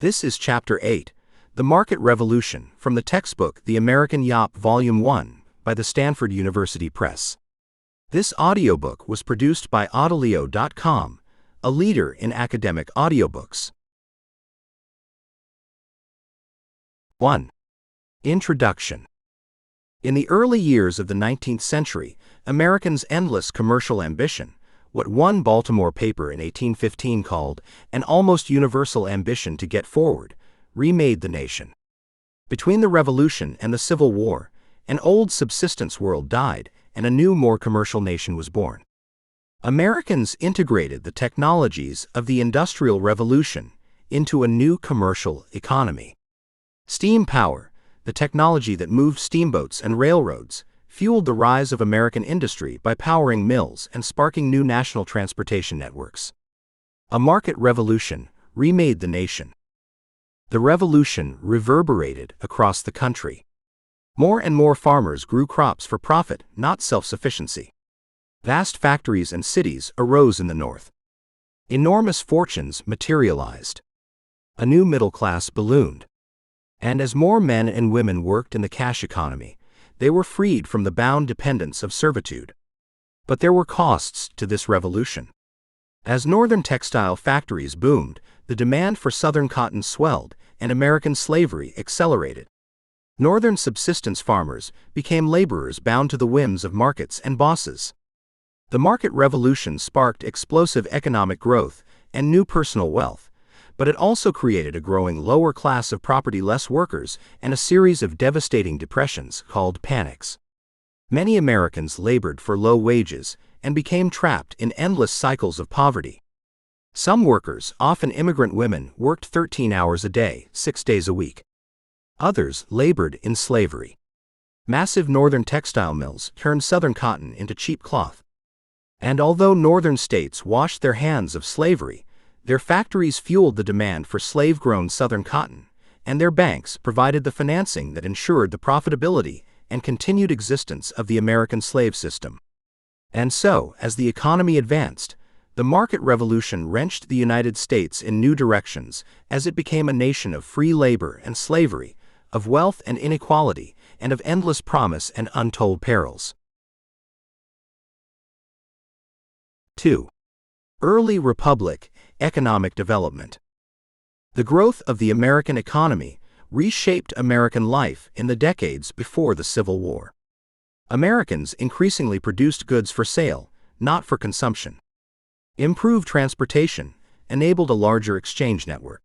This is Chapter 8, The Market Revolution, from the textbook The American Yawp Volume 1 by the Stanford University Press. This audiobook was produced by Audileo.com, a leader in academic audiobooks. 1. Introduction. In the early years of the 19th century, Americans' endless commercial ambition, what one Baltimore paper in 1815 called an almost universal ambition to get forward, remade the nation. Between the Revolution and the Civil War, an old subsistence world died and a new, more commercial nation was born. Americans integrated the technologies of the Industrial Revolution into a new commercial economy. Steam power, the technology that moved steamboats and railroads, fueled the rise of American industry by powering mills and sparking new national transportation networks. A market revolution remade the nation. The revolution reverberated across the country. More and more farmers grew crops for profit, not self-sufficiency. Vast factories and cities arose in the North. Enormous fortunes materialized. A new middle class ballooned. And as more men and women worked in the cash economy, they were freed from the bound dependence of servitude. But there were costs to this revolution. As northern textile factories boomed, the demand for southern cotton swelled, and American slavery accelerated. Northern subsistence farmers became laborers bound to the whims of markets and bosses. The market revolution sparked explosive economic growth and new personal wealth, but it also created a growing lower class of property-less workers and a series of devastating depressions called panics. Many Americans labored for low wages and became trapped in endless cycles of poverty. Some workers, often immigrant women, worked 13 hours a day, 6 days a week. Others labored in slavery. Massive northern textile mills turned southern cotton into cheap cloth. And although northern states washed their hands of slavery, their factories fueled the demand for slave-grown southern cotton, and their banks provided the financing that ensured the profitability and continued existence of the American slave system. And so, as the economy advanced, the market revolution wrenched the United States in new directions as it became a nation of free labor and slavery, of wealth and inequality, and of endless promise and untold perils. 2. Early Republic economic development. The growth of the American economy reshaped American life in the decades before the Civil War. Americans increasingly produced goods for sale, not for consumption. Improved transportation enabled a larger exchange network.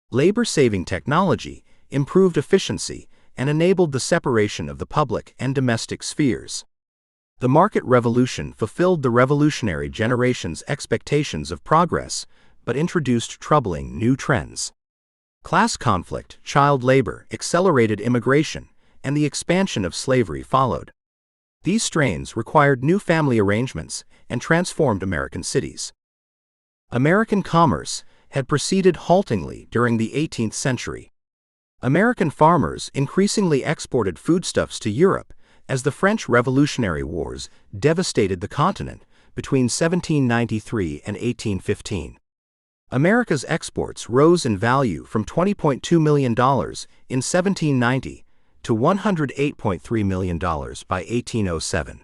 Labor-saving technology improved efficiency and enabled the separation of the public and domestic spheres. The market revolution fulfilled the revolutionary generation's expectations of progress, but introduced troubling new trends. Class conflict, child labor, accelerated immigration, and the expansion of slavery followed. These strains required new family arrangements and transformed American cities. American commerce had proceeded haltingly during the 18th century. American farmers increasingly exported foodstuffs to Europe as the French Revolutionary Wars devastated the continent between 1793 and 1815. America's exports rose in value from $20.2 million in 1790 to $108.3 million by 1807.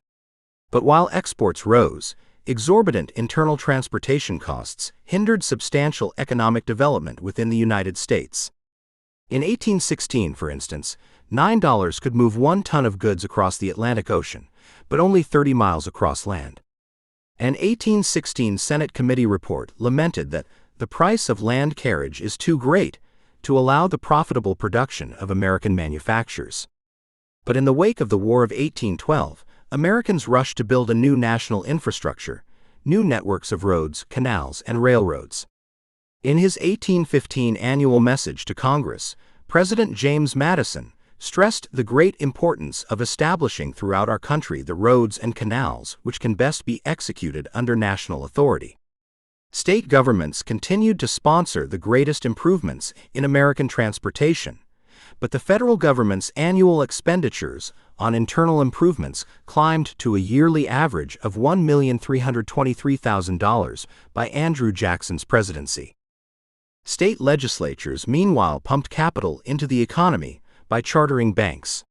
But while exports rose, exorbitant internal transportation costs hindered substantial economic development within the United States. In 1816, for instance, $9 could move 1 ton of goods across the Atlantic Ocean, but only 30 miles across land. An 1816 Senate committee report lamented that the price of land carriage is too great to allow the profitable production of American manufactures. But in the wake of the War of 1812, Americans rushed to build a new national infrastructure, new networks of roads, canals, and railroads. In his 1815 annual message to Congress, President James Madison stressed the great importance of establishing throughout our country the roads and canals which can best be executed under national authority. State governments continued to sponsor the greatest improvements in American transportation, but the federal government's annual expenditures on internal improvements climbed to a yearly average of $1,323,000 by Andrew Jackson's presidency. State legislatures meanwhile pumped capital into the economy by chartering banks.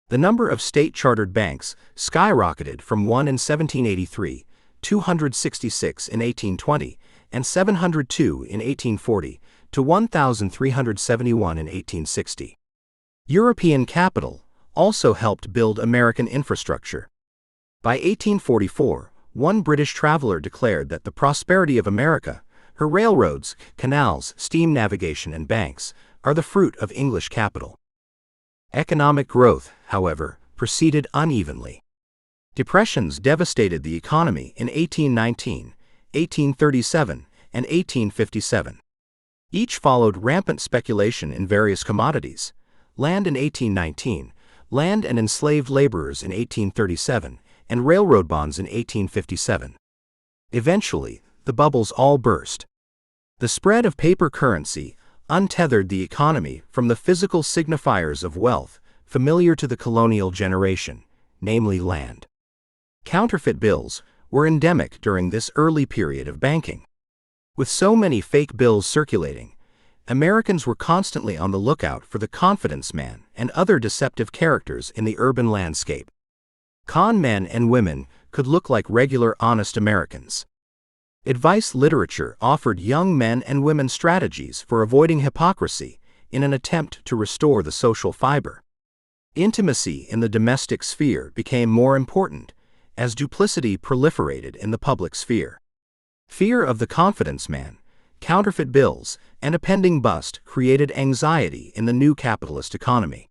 The number of state-chartered banks skyrocketed from 1 in 1783, 266 in 1820, and 702 in 1840 to 1,371 in 1860. European capital also helped build American infrastructure. By 1844, one British traveler declared that the prosperity of America, her railroads, canals, steam navigation, and banks, are the fruit of English capital. Economic growth, however, proceeded unevenly. Depressions devastated the economy in 1819, 1837, and 1857. Each followed rampant speculation in various commodities: land in 1819, land and enslaved laborers in 1837, and railroad bonds in 1857. Eventually, the bubbles all burst. The spread of paper currency untethered the economy from the physical signifiers of wealth familiar to the colonial generation, namely land. Counterfeit bills were endemic during this early period of banking. With so many fake bills circulating, Americans were constantly on the lookout for the confidence man and other deceptive characters in the urban landscape. Con men and women could look like regular honest Americans. Advice literature offered young men and women strategies for avoiding hypocrisy in an attempt to restore the social fiber. Intimacy in the domestic sphere became more important as duplicity proliferated in the public sphere. Fear of the confidence man, counterfeit bills, and a pending bust created anxiety in the new capitalist economy.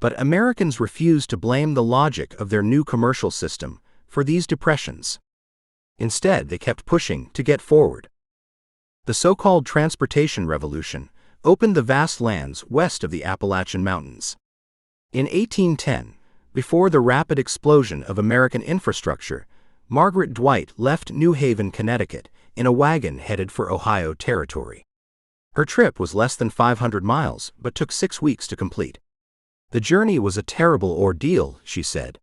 But Americans refused to blame the logic of their new commercial system for these depressions. Instead, they kept pushing to get forward. The so-called transportation revolution opened the vast lands west of the Appalachian Mountains. In 1810, before the rapid explosion of American infrastructure, Margaret Dwight left New Haven, Connecticut, in a wagon headed for Ohio Territory. Her trip was less than 500 miles, but took 6 weeks to complete. The journey was a terrible ordeal, she said.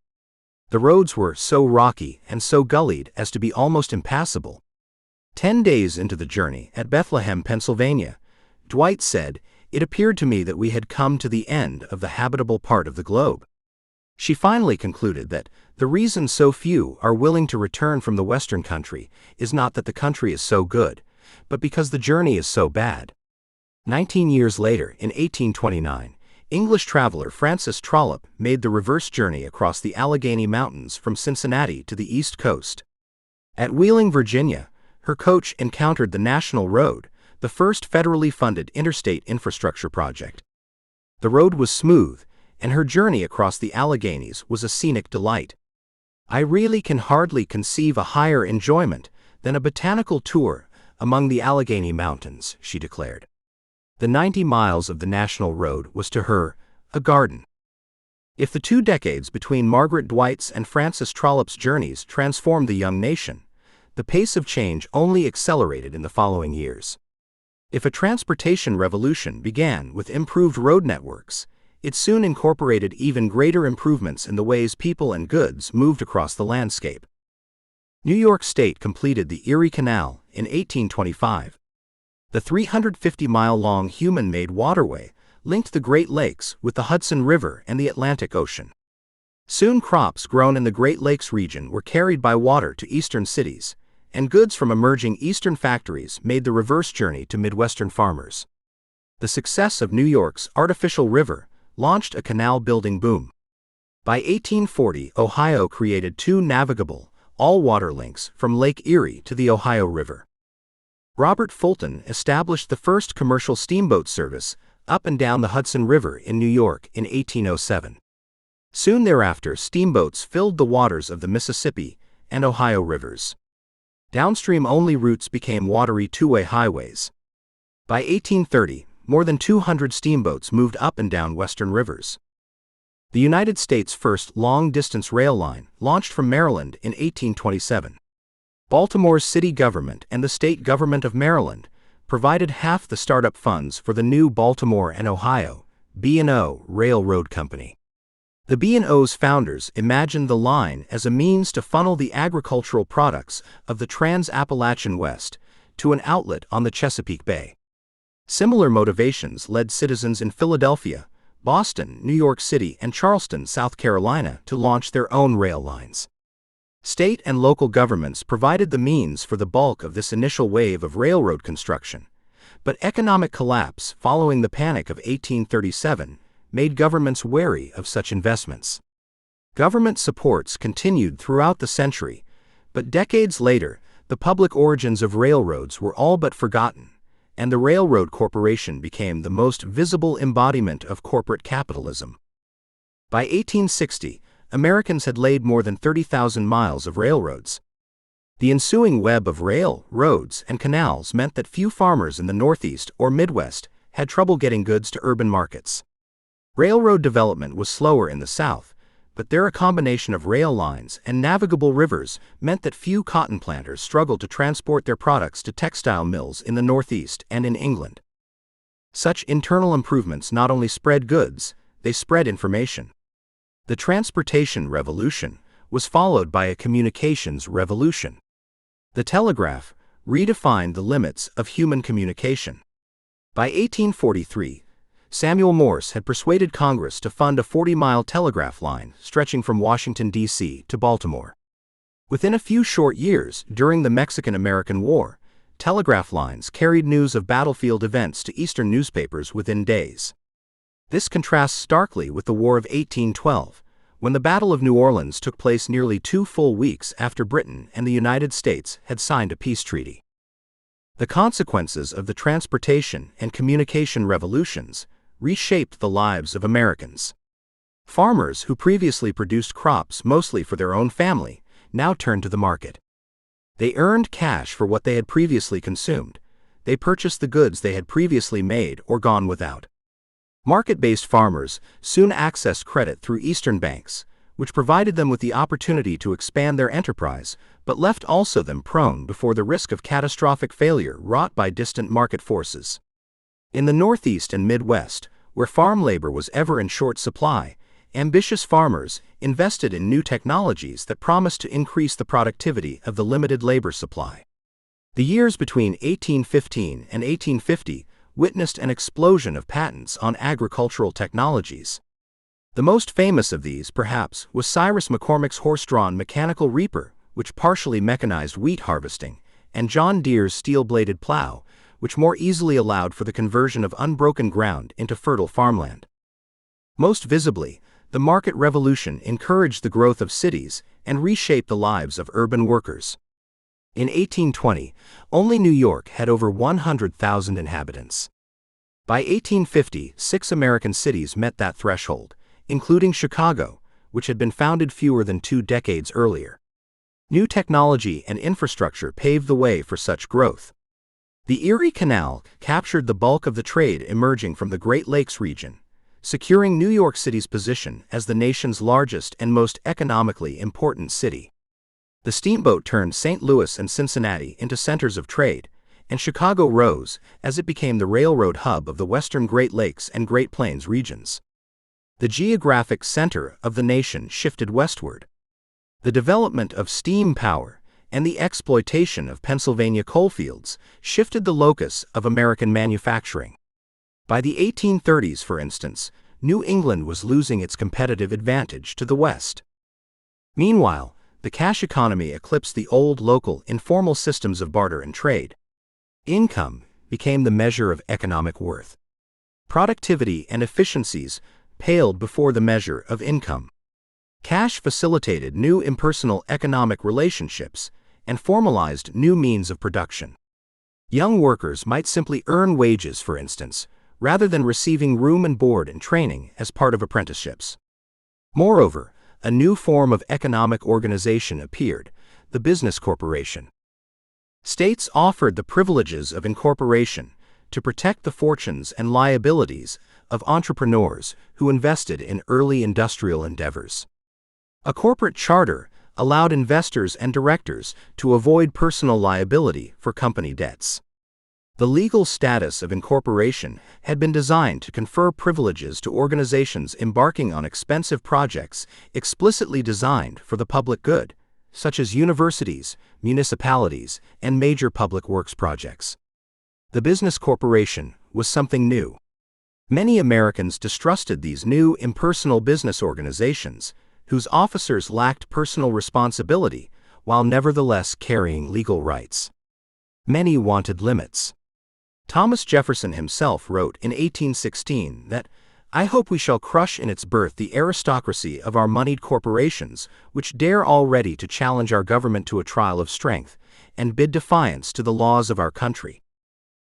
The roads were so rocky and so gullied as to be almost impassable. 10 days into the journey, at Bethlehem, Pennsylvania, Dwight said, "It appeared to me that we had come to the end of the habitable part of the globe." She finally concluded that the reason so few are willing to return from the Western country is not that the country is so good, but because the journey is so bad. 19 years later, in 1829, English traveler Francis Trollope made the reverse journey across the Allegheny Mountains from Cincinnati to the East Coast. At Wheeling, Virginia, her coach encountered the National Road, the first federally funded interstate infrastructure project. The road was smooth, and her journey across the Alleghenies was a scenic delight. "I really can hardly conceive a higher enjoyment than a botanical tour among the Allegheny Mountains," she declared. The 90 miles of the National Road was to her a garden. If the 2 decades between Margaret Dwight's and Francis Trollope's journeys transformed the young nation, the pace of change only accelerated in the following years. If a transportation revolution began with improved road networks, it soon incorporated even greater improvements in the ways people and goods moved across the landscape. New York State completed the Erie Canal in 1825. The 350-mile-long human-made waterway linked the Great Lakes with the Hudson River and the Atlantic Ocean. Soon crops grown in the Great Lakes region were carried by water to eastern cities, and goods from emerging eastern factories made the reverse journey to Midwestern farmers. The success of New York's artificial river launched a canal-building boom. By 1840, Ohio created 2 navigable, all-water links from Lake Erie to the Ohio River. Robert Fulton established the first commercial steamboat service up and down the Hudson River in New York in 1807. Soon thereafter, steamboats filled the waters of the Mississippi and Ohio rivers. Downstream-only routes became watery two-way highways. By 1830, more than 200 steamboats moved up and down western rivers. The United States' first long-distance rail line launched from Maryland in 1827. Baltimore's city government and the state government of Maryland provided half the startup funds for the new Baltimore and Ohio B&O Railroad Company. The B&O's founders imagined the line as a means to funnel the agricultural products of the Trans-Appalachian West to an outlet on the Chesapeake Bay. Similar motivations led citizens in Philadelphia, Boston, New York City, and Charleston, South Carolina, to launch their own rail lines. State and local governments provided the means for the bulk of this initial wave of railroad construction, but economic collapse following the Panic of 1837 made governments wary of such investments. Government supports continued throughout the century, but decades later, the public origins of railroads were all but forgotten, and the railroad corporation became the most visible embodiment of corporate capitalism. By 1860, Americans had laid more than 30,000 miles of railroads. The ensuing web of rail, roads, and canals meant that few farmers in the Northeast or Midwest had trouble getting goods to urban markets. Railroad development was slower in the South, but their combination of rail lines and navigable rivers meant that few cotton planters struggled to transport their products to textile mills in the Northeast and in England. Such internal improvements not only spread goods, they spread information. The transportation revolution was followed by a communications revolution. The telegraph redefined the limits of human communication. By 1843, Samuel Morse had persuaded Congress to fund a 40-mile telegraph line stretching from Washington, D.C. to Baltimore. Within a few short years, during the Mexican-American War, telegraph lines carried news of battlefield events to Eastern newspapers within days. This contrasts starkly with the War of 1812, when the Battle of New Orleans took place nearly 2 full weeks after Britain and the United States had signed a peace treaty. The consequences of the transportation and communication revolutions reshaped the lives of Americans. Farmers who previously produced crops mostly for their own family now turned to the market. They earned cash for what they had previously consumed. They purchased the goods they had previously made or gone without. Market-based farmers soon accessed credit through Eastern banks, which provided them with the opportunity to expand their enterprise, but left also them prone before the risk of catastrophic failure wrought by distant market forces. In the Northeast and Midwest, where farm labor was ever in short supply, ambitious farmers invested in new technologies that promised to increase the productivity of the limited labor supply. The years between 1815 and 1850 witnessed an explosion of patents on agricultural technologies. The most famous of these, perhaps, was Cyrus McCormick's horse-drawn mechanical reaper, which partially mechanized wheat harvesting, and John Deere's steel-bladed plow, which more easily allowed for the conversion of unbroken ground into fertile farmland. Most visibly, the market revolution encouraged the growth of cities and reshaped the lives of urban workers. In 1820, only New York had over 100,000 inhabitants. By 1850, 6 American cities met that threshold, including Chicago, which had been founded fewer than 2 decades earlier. New technology and infrastructure paved the way for such growth. The Erie Canal captured the bulk of the trade emerging from the Great Lakes region, securing New York City's position as the nation's largest and most economically important city. The steamboat turned St. Louis and Cincinnati into centers of trade, and Chicago rose as it became the railroad hub of the western Great Lakes and Great Plains regions. The geographic center of the nation shifted westward. The development of steam power and the exploitation of Pennsylvania coalfields shifted the locus of American manufacturing. By the 1830s, for instance, New England was losing its competitive advantage to the West. Meanwhile, the cash economy eclipsed the old local, informal systems of barter and trade. Income became the measure of economic worth. Productivity and efficiencies paled before the measure of income. Cash facilitated new impersonal economic relationships and formalized new means of production. Young workers might simply earn wages, for instance, rather than receiving room and board and training as part of apprenticeships. Moreover, a new form of economic organization appeared, the business corporation. States offered the privileges of incorporation to protect the fortunes and liabilities of entrepreneurs who invested in early industrial endeavors. A corporate charter allowed investors and directors to avoid personal liability for company debts. The legal status of incorporation had been designed to confer privileges to organizations embarking on expensive projects explicitly designed for the public good, such as universities, municipalities, and major public works projects. The business corporation was something new. Many Americans distrusted these new, impersonal business organizations, whose officers lacked personal responsibility while nevertheless carrying legal rights. Many wanted limits. Thomas Jefferson himself wrote in 1816 that, "I hope we shall crush in its birth the aristocracy of our moneyed corporations, which dare already to challenge our government to a trial of strength, and bid defiance to the laws of our country."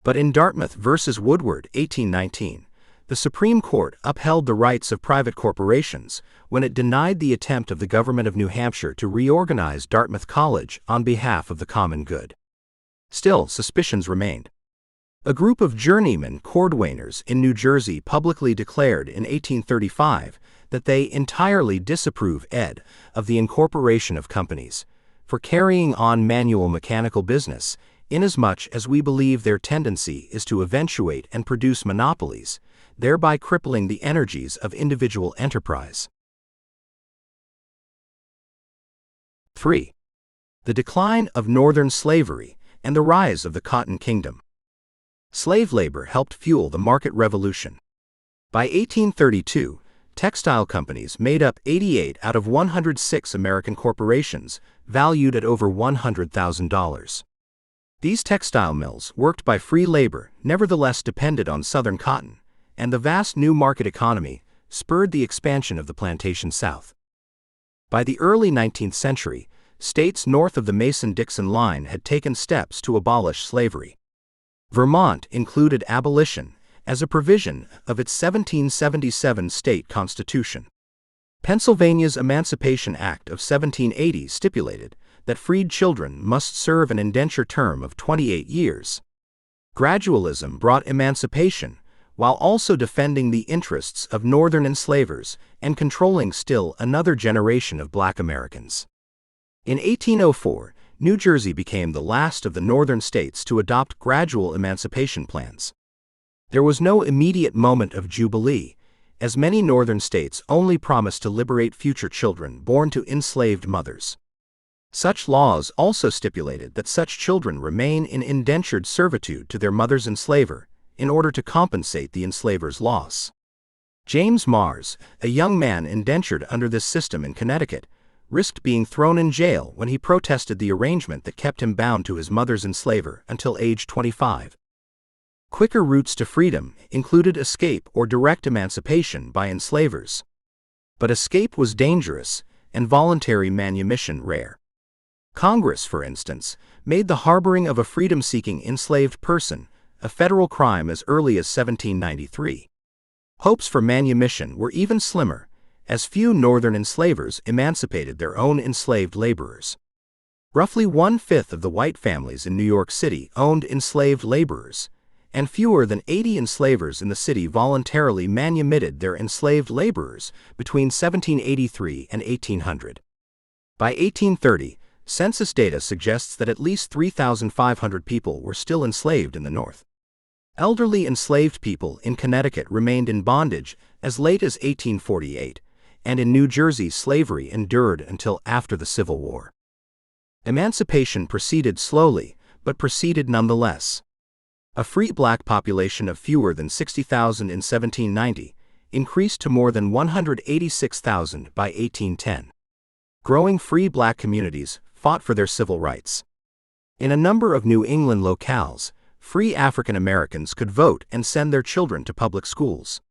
But in Dartmouth v. Woodward, 1819, the Supreme Court upheld the rights of private corporations when it denied the attempt of the government of New Hampshire to reorganize Dartmouth College on behalf of the common good. Still, suspicions remained. A group of journeyman cordwainers in New Jersey publicly declared in 1835 that they entirely disapprove of the incorporation of companies for carrying on manual mechanical business, inasmuch as we believe their tendency is to eventuate and produce monopolies, thereby crippling the energies of individual enterprise. 3. The decline of Northern slavery and the rise of the Cotton Kingdom. Slave labor helped fuel the market revolution. By 1832, textile companies made up 88 out of 106 American corporations, valued at over $100,000. These textile mills, worked by free labor, nevertheless depended on Southern cotton, and the vast new market economy spurred the expansion of the plantation South. By the early 19th century, states north of the Mason-Dixon line had taken steps to abolish slavery. Vermont included abolition as a provision of its 1777 state constitution. Pennsylvania's Emancipation Act of 1780 stipulated that freed children must serve an indenture term of 28 years. Gradualism brought emancipation, while also defending the interests of Northern enslavers and controlling still another generation of Black Americans. In 1804, New Jersey became the last of the Northern states to adopt gradual emancipation plans. There was no immediate moment of jubilee, as many Northern states only promised to liberate future children born to enslaved mothers. Such laws also stipulated that such children remain in indentured servitude to their mother's enslaver, in order to compensate the enslaver's loss. James Mars, a young man indentured under this system in Connecticut, risked being thrown in jail when he protested the arrangement that kept him bound to his mother's enslaver until age 25. Quicker routes to freedom included escape or direct emancipation by enslavers. But escape was dangerous, and voluntary manumission rare. Congress, for instance, made the harboring of a freedom-seeking enslaved person a federal crime as early as 1793. Hopes for manumission were even slimmer, as few Northern enslavers emancipated their own enslaved laborers. Roughly 1/5 of the white families in New York City owned enslaved laborers, and fewer than 80 enslavers in the city voluntarily manumitted their enslaved laborers between 1783 and 1800. By 1830, census data suggests that at least 3,500 people were still enslaved in the North. Elderly enslaved people in Connecticut remained in bondage as late as 1848, and in New Jersey slavery endured until after the Civil War. Emancipation proceeded slowly, but proceeded nonetheless. A free Black population of fewer than 60,000 in 1790 increased to more than 186,000 by 1810. Growing free Black communities fought for their civil rights. In a number of New England locales, free African Americans could vote and send their children to public schools.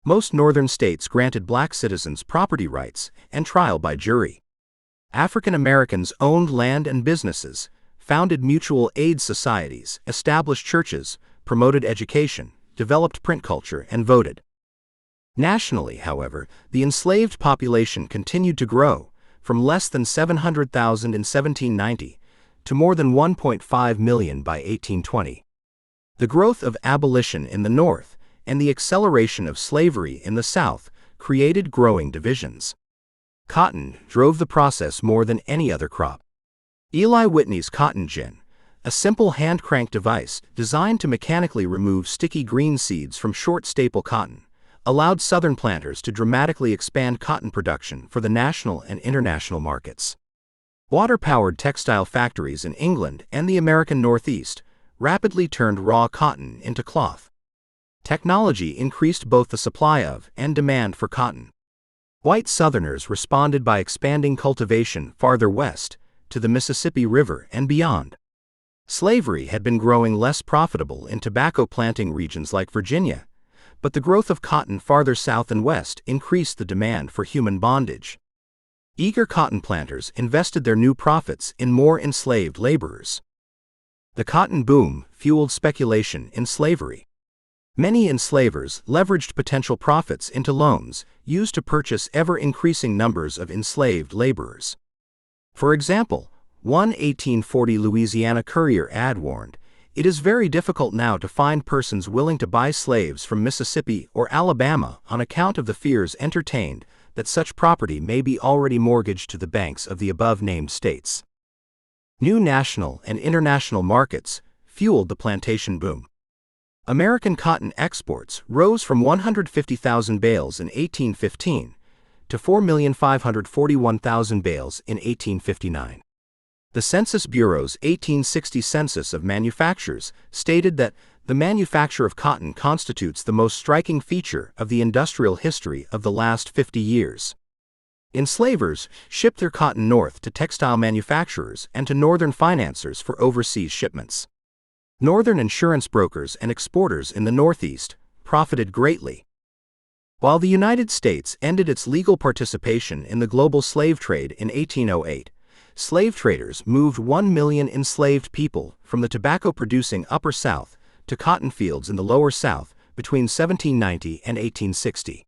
Most Northern states granted Black citizens property rights and trial by jury. African Americans owned land and businesses, founded mutual aid societies, established churches, promoted education, developed print culture, and voted. Nationally, however, the enslaved population continued to grow, from less than 700,000 in 1790 to more than 1.5 million by 1820. The growth of abolition in the North and the acceleration of slavery in the South created growing divisions. Cotton drove the process more than any other crop. Eli Whitney's cotton gin, a simple hand-crank device designed to mechanically remove sticky green seeds from short staple cotton, allowed Southern planters to dramatically expand cotton production for the national and international markets. Water-powered textile factories in England and the American Northeast rapidly turned raw cotton into cloth. Technology increased both the supply of and demand for cotton. White Southerners responded by expanding cultivation farther west, to the Mississippi River and beyond. Slavery had been growing less profitable in tobacco planting regions like Virginia, but the growth of cotton farther south and west increased the demand for human bondage. Eager cotton planters invested their new profits in more enslaved laborers. The cotton boom fueled speculation in slavery. Many enslavers leveraged potential profits into loans used to purchase ever-increasing numbers of enslaved laborers. For example, one 1840 Louisiana Courier ad warned, "It is very difficult now to find persons willing to buy slaves from Mississippi or Alabama on account of the fears entertained that such property may be already mortgaged to the banks of the above-named states." New national and international markets fueled the plantation boom. American cotton exports rose from 150,000 bales in 1815 to 4,541,000 bales in 1859. The Census Bureau's 1860 Census of Manufactures stated that the manufacture of cotton constitutes the most striking feature of the industrial history of the last 50 years. Enslavers shipped their cotton north to textile manufacturers and to northern financiers for overseas shipments. Northern insurance brokers and exporters in the Northeast profited greatly. While the United States ended its legal participation in the global slave trade in 1808, slave traders moved 1 million enslaved people from the tobacco-producing Upper South to cotton fields in the Lower South between 1790 and 1860.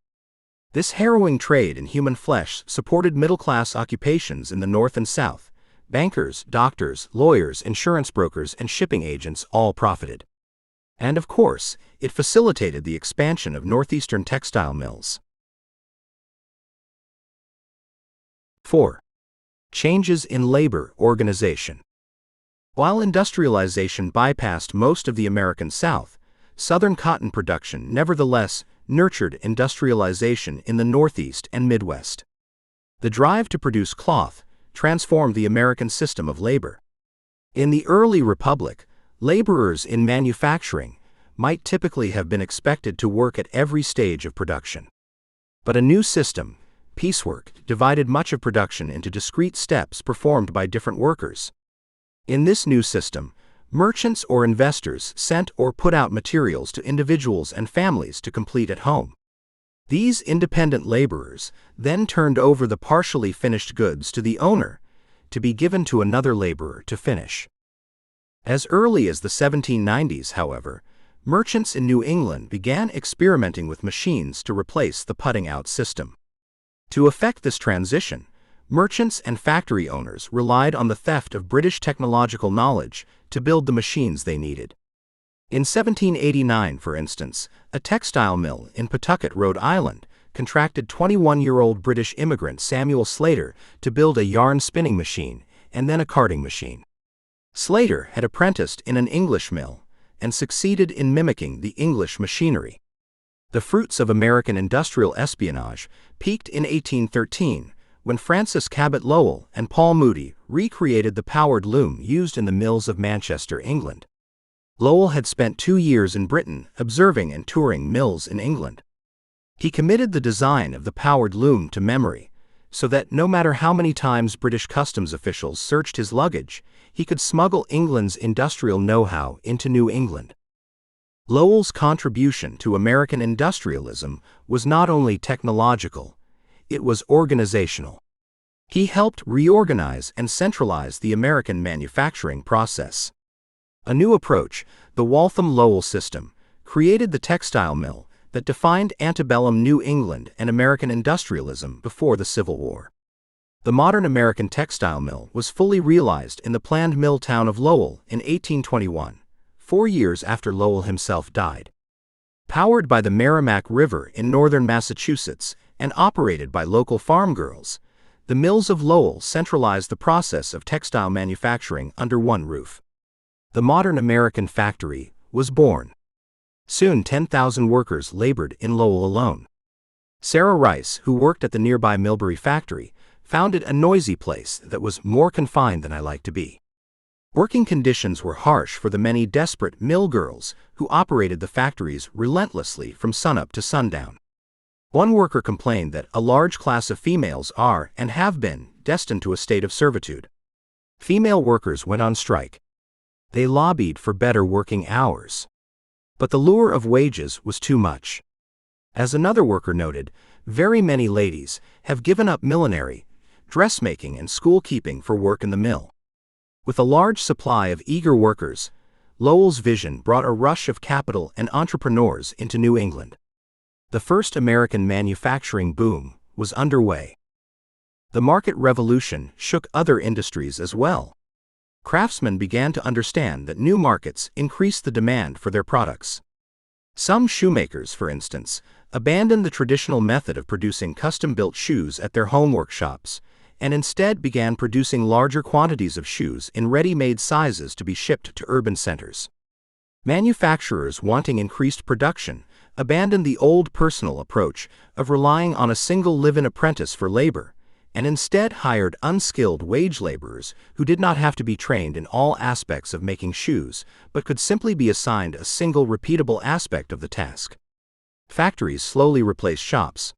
This harrowing trade in human flesh supported middle-class occupations in the North and South. Bankers, doctors, lawyers, insurance brokers, and shipping agents all profited. And of course, it facilitated the expansion of northeastern textile mills. 4. Changes in labor organization. While industrialization bypassed most of the American South, Southern cotton production nevertheless nurtured industrialization in the Northeast and Midwest. The drive to produce cloth transformed the American system of labor. In the early republic, laborers in manufacturing might typically have been expected to work at every stage of production. But a new system, piecework, divided much of production into discrete steps performed by different workers. In this new system, merchants or investors sent or put out materials to individuals and families to complete at home. These independent laborers then turned over the partially finished goods to the owner, to be given to another laborer to finish. As early as the 1790s, however, merchants in New England began experimenting with machines to replace the putting-out system. To effect this transition, merchants and factory owners relied on the theft of British technological knowledge to build the machines they needed. In 1789, for instance, a textile mill in Pawtucket, Rhode Island, contracted 21-year-old British immigrant Samuel Slater to build a yarn spinning machine and then a carding machine. Slater had apprenticed in an English mill and succeeded in mimicking the English machinery. The fruits of American industrial espionage peaked in 1813, when Francis Cabot Lowell and Paul Moody recreated the powered loom used in the mills of Manchester, England. Lowell had spent 2 years in Britain observing and touring mills in England. He committed the design of the powered loom to memory, so that no matter how many times British customs officials searched his luggage, he could smuggle England's industrial know-how into New England. Lowell's contribution to American industrialism was not only technological, it was organizational. He helped reorganize and centralize the American manufacturing process. A new approach, the Waltham-Lowell system, created the textile mill that defined antebellum New England and American industrialism before the Civil War. The modern American textile mill was fully realized in the planned mill town of Lowell in 1821, 4 years after Lowell himself died. Powered by the Merrimack River in northern Massachusetts and operated by local farm girls, the mills of Lowell centralized the process of textile manufacturing under one roof. The modern American factory was born. Soon 10,000 workers labored in Lowell alone. Sarah Rice, who worked at the nearby Millbury factory, found it a noisy place that was more confined than I like to be. Working conditions were harsh for the many desperate mill girls who operated the factories relentlessly from sunup to sundown. One worker complained that a large class of females are, and have been, destined to a state of servitude. Female workers went on strike. They lobbied for better working hours. But the lure of wages was too much. As another worker noted, very many ladies have given up millinery, dressmaking and school-keeping for work in the mill. With a large supply of eager workers, Lowell's vision brought a rush of capital and entrepreneurs into New England. The first American manufacturing boom was underway. The market revolution shook other industries as well. Craftsmen began to understand that new markets increased the demand for their products. Some shoemakers, for instance, abandoned the traditional method of producing custom-built shoes at their home workshops, and instead began producing larger quantities of shoes in ready-made sizes to be shipped to urban centers. Manufacturers wanting increased production abandoned the old personal approach of relying on a single live-in apprentice for labor, and instead hired unskilled wage laborers who did not have to be trained in all aspects of making shoes, but could simply be assigned a single repeatable aspect of the task. Factories slowly replaced shops.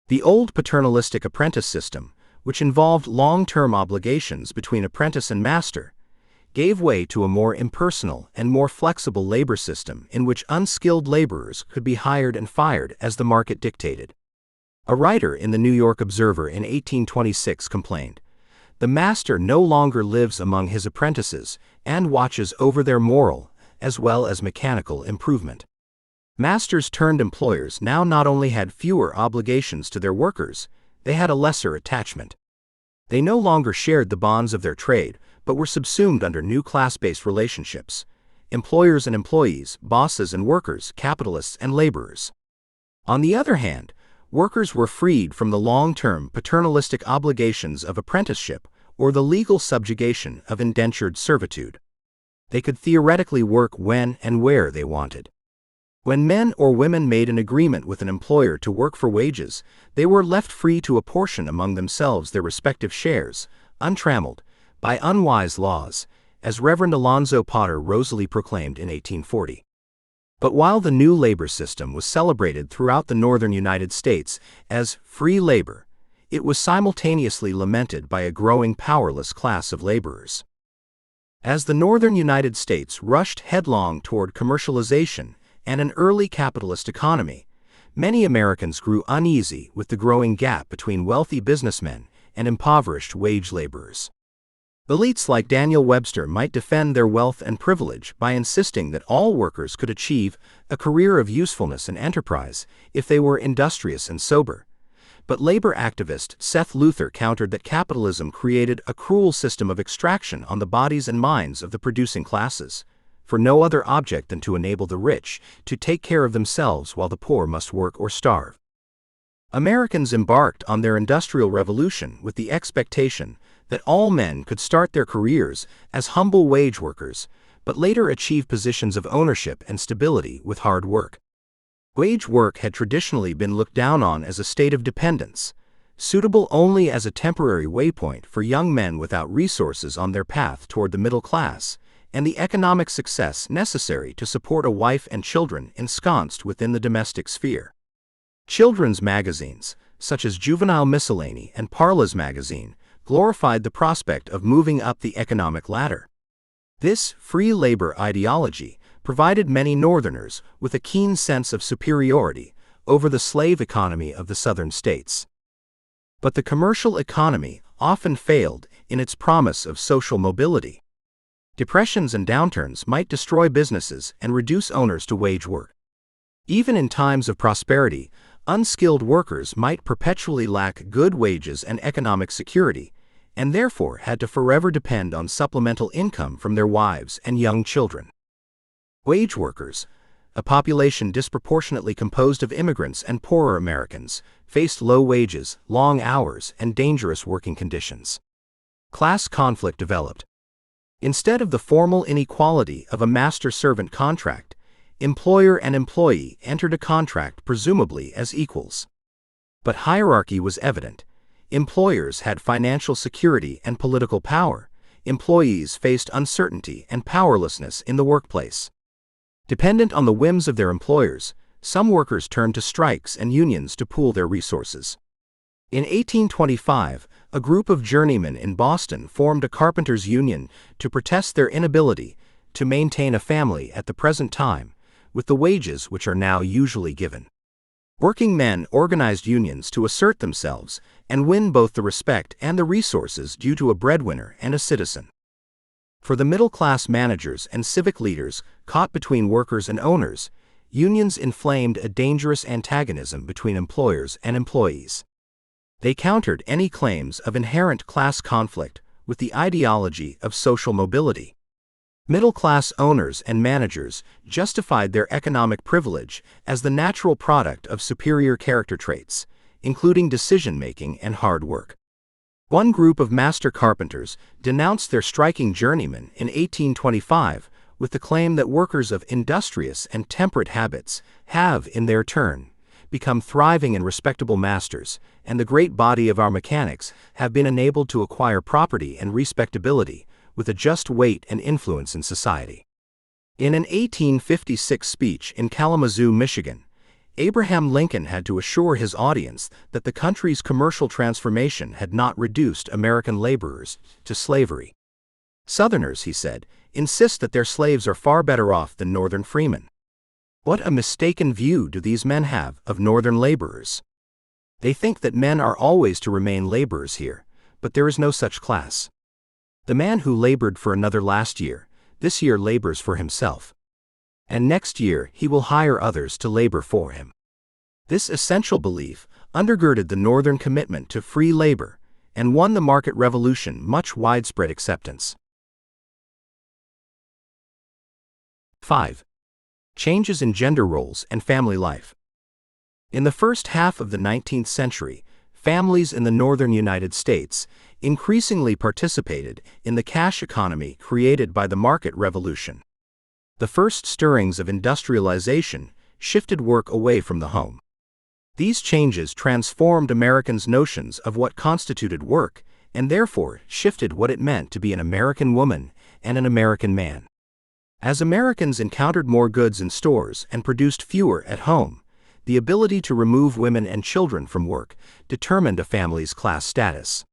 The old paternalistic apprentice system, which involved long-term obligations between apprentice and master, gave way to a more impersonal and more flexible labor system in which unskilled laborers could be hired and fired as the market dictated. A writer in the New York Observer in 1826 complained, "The master no longer lives among his apprentices and watches over their moral as well as mechanical improvement." Masters turned employers now not only had fewer obligations to their workers, they had a lesser attachment. They no longer shared the bonds of their trade, but were subsumed under new class-based relationships: employers and employees, bosses and workers, capitalists and laborers. On the other hand, workers were freed from the long-term paternalistic obligations of apprenticeship or the legal subjugation of indentured servitude. They could theoretically work when and where they wanted. When men or women made an agreement with an employer to work for wages, they were left free to apportion among themselves their respective shares, untrammeled by unwise laws, as Reverend Alonzo Potter rosily proclaimed in 1840. But while the new labor system was celebrated throughout the northern United States as free labor, it was simultaneously lamented by a growing powerless class of laborers. As the northern United States rushed headlong toward commercialization and an early capitalist economy, many Americans grew uneasy with the growing gap between wealthy businessmen and impoverished wage laborers. Elites like Daniel Webster might defend their wealth and privilege by insisting that all workers could achieve a career of usefulness and enterprise if they were industrious and sober. But labor activist Seth Luther countered that capitalism created a cruel system of extraction on the bodies and minds of the producing classes, for no other object than to enable the rich to take care of themselves while the poor must work or starve. Americans embarked on their industrial revolution with the expectation that all men could start their careers as humble wage workers, but later achieve positions of ownership and stability with hard work. Wage work had traditionally been looked down on as a state of dependence, suitable only as a temporary waypoint for young men without resources on their path toward the middle class, and the economic success necessary to support a wife and children ensconced within the domestic sphere. Children's magazines, such as Juvenile Miscellany and Parla's magazine, glorified the prospect of moving up the economic ladder. This free labor ideology provided many Northerners with a keen sense of superiority over the slave economy of the Southern states. But the commercial economy often failed in its promise of social mobility. Depressions and downturns might destroy businesses and reduce owners to wage work. Even in times of prosperity, unskilled workers might perpetually lack good wages and economic security, and therefore had to forever depend on supplemental income from their wives and young children. Wage workers, a population disproportionately composed of immigrants and poorer Americans, faced low wages, long hours, and dangerous working conditions. Class conflict developed. Instead of the formal inequality of a master-servant contract, employer and employee entered a contract presumably as equals. But hierarchy was evident. Employers had financial security and political power. employees faced uncertainty and powerlessness in the workplace. Dependent on the whims of their employers, some workers turned to strikes and unions to pool their resources. In 1825, a group of journeymen in Boston formed a carpenters' union to protest their inability to maintain a family at the present time, with the wages which are now usually given. Working men organized unions to assert themselves and win both the respect and the resources due to a breadwinner and a citizen. For the middle-class managers and civic leaders caught between workers and owners, unions inflamed a dangerous antagonism between employers and employees. They countered any claims of inherent class conflict with the ideology of social mobility. Middle-class owners and managers justified their economic privilege as the natural product of superior character traits, including decision-making and hard work. One group of master carpenters denounced their striking journeymen in 1825 with the claim that workers of industrious and temperate habits have, in their turn, become thriving and respectable masters, and the great body of our mechanics have been enabled to acquire property and respectability with a just weight and influence in society. In an 1856 speech in Kalamazoo, Michigan, Abraham Lincoln had to assure his audience that the country's commercial transformation had not reduced American laborers to slavery. Southerners, he said, insist that their slaves are far better off than Northern freemen. What a mistaken view do these men have of Northern laborers? They think that men are always to remain laborers here, but there is no such class. The man who labored for another last year, this year labors for himself. And next year he will hire others to labor for him. This essential belief undergirded the Northern commitment to free labor and won the market revolution much widespread acceptance. 5. Changes in gender roles and family life. In the first half of the 19th century, families in the northern United States increasingly participated in the cash economy created by the market revolution. The first stirrings of industrialization shifted work away from the home. These changes transformed Americans' notions of what constituted work and therefore shifted what it meant to be an American woman and an American man. As Americans encountered more goods in stores and produced fewer at home, the ability to remove women and children from work determined a family's class status.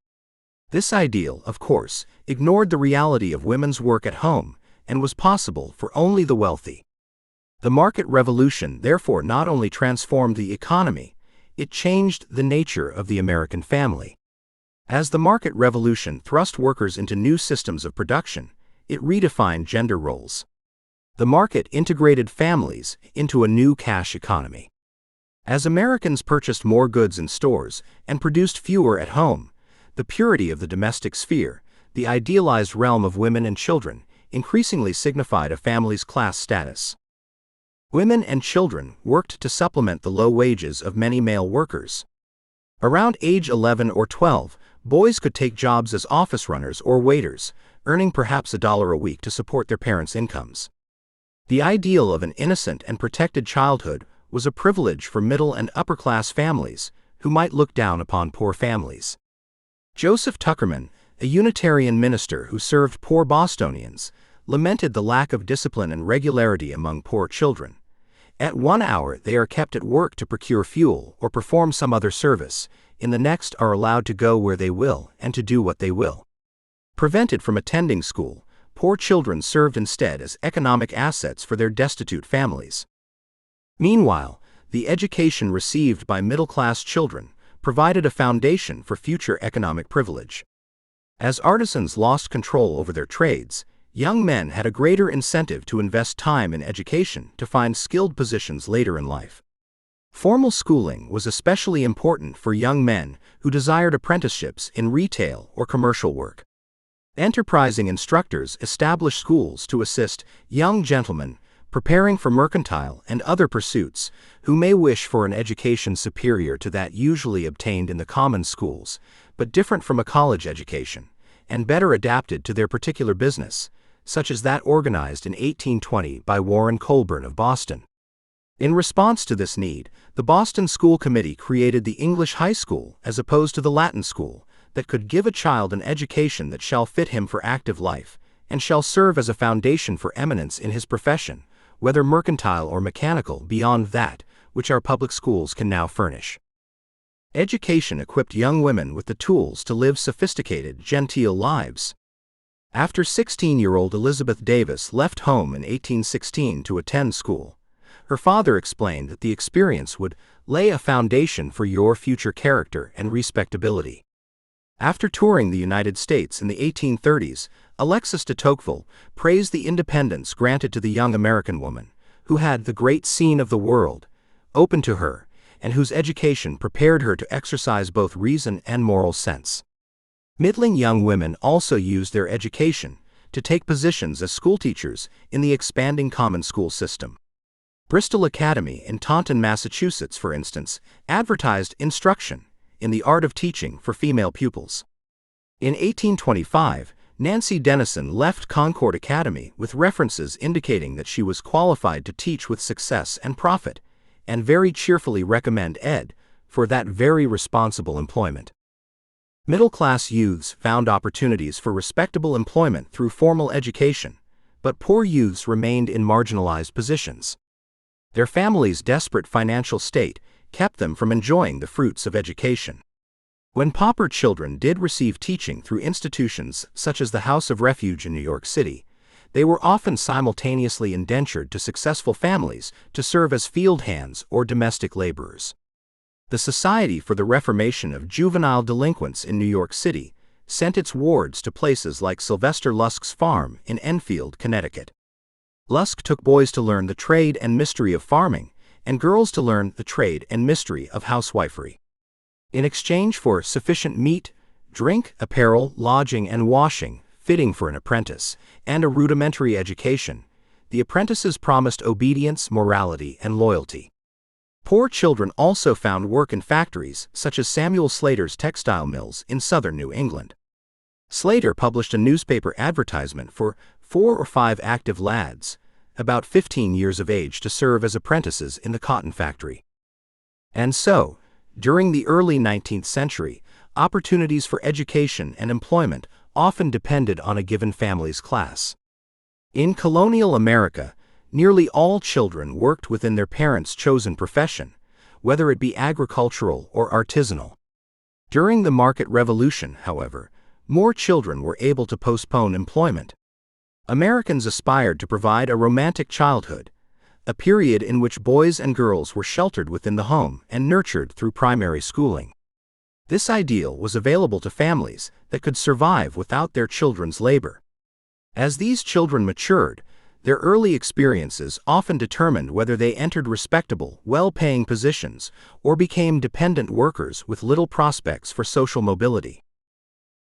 This ideal, of course, ignored the reality of women's work at home and was possible for only the wealthy. The market revolution therefore not only transformed the economy, it changed the nature of the American family. As the market revolution thrust workers into new systems of production, it redefined gender roles. The market integrated families into a new cash economy. As Americans purchased more goods in stores and produced fewer at home, the purity of the domestic sphere, the idealized realm of women and children, increasingly signified a family's class status. Women and children worked to supplement the low wages of many male workers. Around age 11 or 12, boys could take jobs as office runners or waiters, earning perhaps $1 a week to support their parents' incomes. The ideal of an innocent and protected childhood was a privilege for middle and upper-class families who might look down upon poor families. Joseph Tuckerman, a Unitarian minister who served poor Bostonians, lamented the lack of discipline and regularity among poor children. At 1 hour they are kept at work to procure fuel or perform some other service, in the next are allowed to go where they will and to do what they will. Prevented from attending school, poor children served instead as economic assets for their destitute families. Meanwhile, the education received by middle-class children provided a foundation for future economic privilege. As artisans lost control over their trades, young men had a greater incentive to invest time in education to find skilled positions later in life. Formal schooling was especially important for young men who desired apprenticeships in retail or commercial work. Enterprising instructors established schools to assist young gentlemen preparing for mercantile and other pursuits who may wish for an education superior to that usually obtained in the common schools, but different from a college education, and better adapted to their particular business, such as that organized in 1820 by Warren Colburn of Boston. In response to this need, the Boston School Committee created the English High School as opposed to the Latin School, that could give a child an education that shall fit him for active life, and shall serve as a foundation for eminence in his profession, whether mercantile or mechanical, beyond that which our public schools can now furnish. Education equipped young women with the tools to live sophisticated, genteel lives. After 16-year-old Elizabeth Davis left home in 1816 to attend school, her father explained that the experience would lay a foundation for your future character and respectability. After touring the United States in the 1830s, Alexis de Tocqueville praised the independence granted to the young American woman, who had the great scene of the world open to her, and whose education prepared her to exercise both reason and moral sense. Middling young women also used their education to take positions as schoolteachers in the expanding common school system. Bristol Academy in Taunton, Massachusetts, for instance, advertised instruction in the art of teaching for female pupils. In 1825, Nancy Dennison left Concord Academy with references indicating that she was qualified to teach with success and profit, and very cheerfully recommend ed for that very responsible employment. Middle-class youths found opportunities for respectable employment through formal education, but poor youths remained in marginalized positions. Their families' desperate financial state kept them from enjoying the fruits of education. When pauper children did receive teaching through institutions such as the House of Refuge in New York City, they were often simultaneously indentured to successful families to serve as field hands or domestic laborers. The Society for the Reformation of Juvenile Delinquents in New York City sent its wards to places like Sylvester Lusk's farm in Enfield, Connecticut. Lusk took boys to learn the trade and mystery of farming, and girls to learn the trade and mystery of housewifery. In exchange for sufficient meat, drink, apparel, lodging, and washing, fitting for an apprentice, and a rudimentary education, the apprentices promised obedience, morality, and loyalty. Poor children also found work in factories such as Samuel Slater's textile mills in southern New England. Slater published a newspaper advertisement for 4 or 5 active lads, about 15 years of age, to serve as apprentices in the cotton factory. And so, during the early 19th century, opportunities for education and employment often depended on a given family's class. In colonial America, nearly all children worked within their parents' chosen profession, whether it be agricultural or artisanal. During the market revolution, however, more children were able to postpone employment. Americans aspired to provide a romantic childhood, a period in which boys and girls were sheltered within the home and nurtured through primary schooling. This ideal was available to families that could survive without their children's labor. As these children matured, their early experiences often determined whether they entered respectable, well-paying positions or became dependent workers with little prospects for social mobility.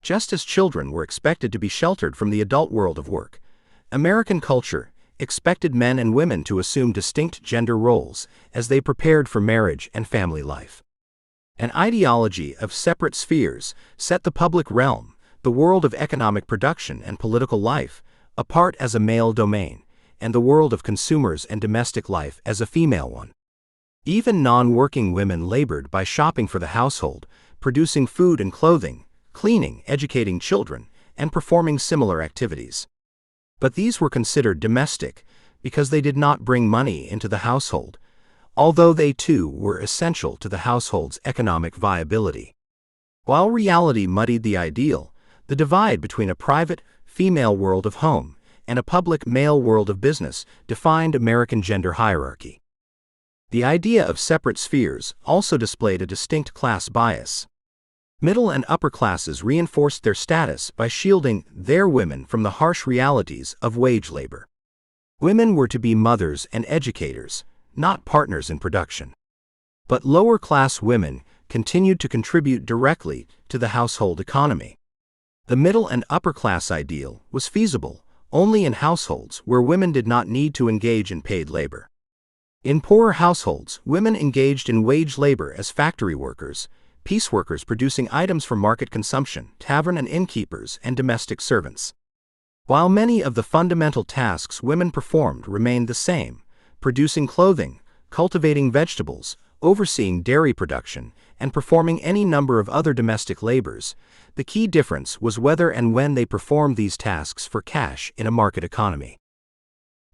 Just as children were expected to be sheltered from the adult world of work, American culture expected men and women to assume distinct gender roles as they prepared for marriage and family life. An ideology of separate spheres set the public realm, the world of economic production and political life, apart as a male domain, and the world of consumers and domestic life as a female one. Even non-working women labored by shopping for the household, producing food and clothing, cleaning, educating children, and performing similar activities. But these were considered domestic because they did not bring money into the household, although they too were essential to the household's economic viability. While reality muddied the ideal, the divide between a private, female world of home and a public, male world of business defined American gender hierarchy. The idea of separate spheres also displayed a distinct class bias. Middle and upper classes reinforced their status by shielding their women from the harsh realities of wage labor. Women were to be mothers and educators, not partners in production. But lower-class women continued to contribute directly to the household economy. The middle and upper-class ideal was feasible only in households where women did not need to engage in paid labor. In poorer households, women engaged in wage labor as factory workers, pieceworkers producing items for market consumption, tavern and innkeepers, and domestic servants. While many of the fundamental tasks women performed remained the same, producing clothing, cultivating vegetables, overseeing dairy production, and performing any number of other domestic labors. The key difference was whether and when they performed these tasks for cash in a market economy.